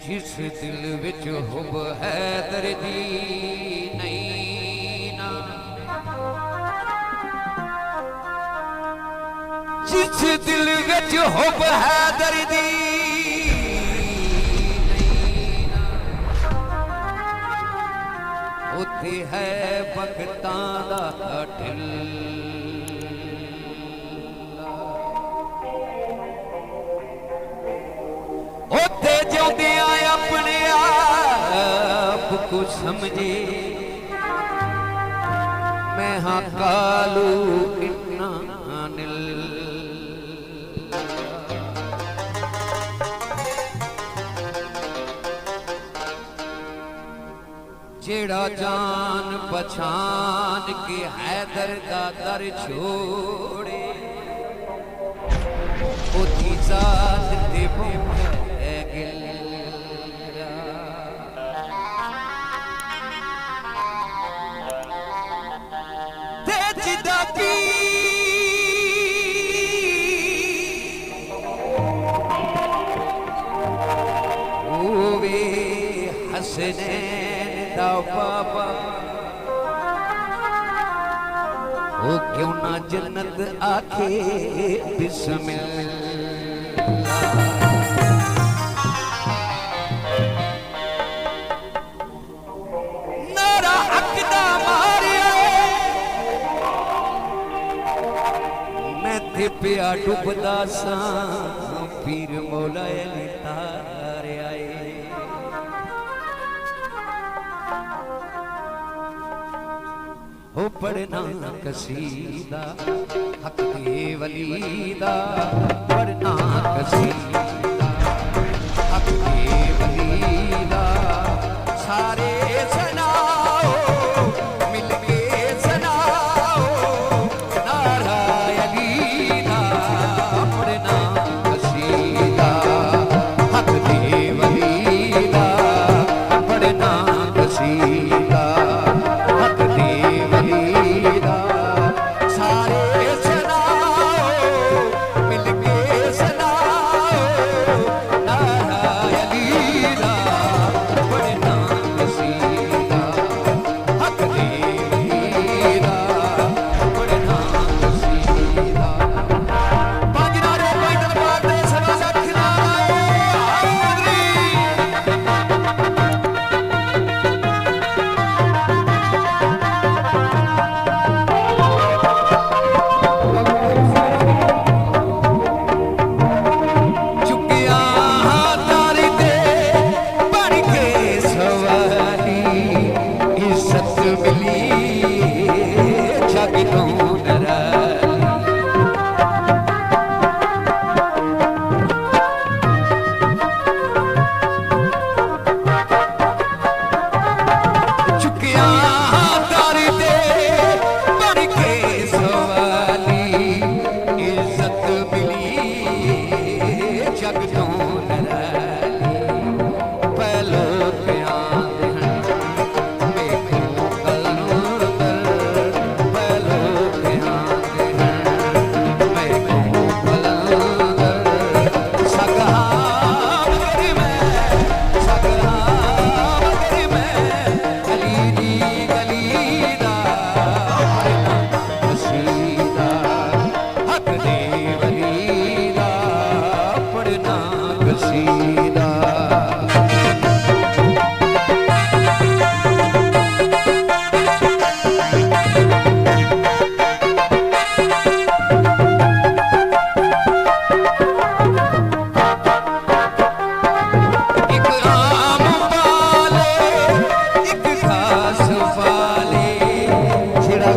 जिस दिल विच हुब है दर्दी नहीं ना, जिस दिल विच हुब है दर्दी नहीं ना, उत्थे है भगतां दा ढिल। उत्थे जिउंदियां अपने आप को समझे, मैं हाँ कालू इन्ना निल। जेड़ा जान पछान के हैदर दा दर छोड़े, ओदी जात ते भौंके गिल। ते जिदा पी ओवे हसनैन दा बाबा, ओ क्यों ना जन्नत आखे बिस्मिल्लाह। नारा हक दा मारिया मैं ते पिया डुबदा सा, पीर मौला अली तारे आए। हो पढ़ना कसीदा हक दे वलीदा, पढ़ना कसीदा हक दे वलीदा। सारे सुनाओ मिल के सुनाओ नारा अली दा, पढ़ना कसीदा हक दे वलीदा, पढ़ना कसीदा हक दे वलीदा। सारे सुनाओ मिल के सुनाओ नारा अली दा, पढ़ना कसीदा हक दे वलीदा, पढ़ना कसीदा। पंज नारे पैदल मारदे सवा लख नारे हाज़री। चुकिया तारी दे बन के सवारी, इज्जत मिली जग तो नराली। चुकिया तारी दे बन के सवाली, इज्जत मिली जग तो नराली। पहलो प्यार देखो कलूर कर, पहलो प्यार देखो कलूर कर। सगा मगर मैं अली दी गली दा, पढ़ना कसीदा हक दे वलीदा, पढ़ना कसीदा। एक आम पाले एक खास पाले, जेड़ा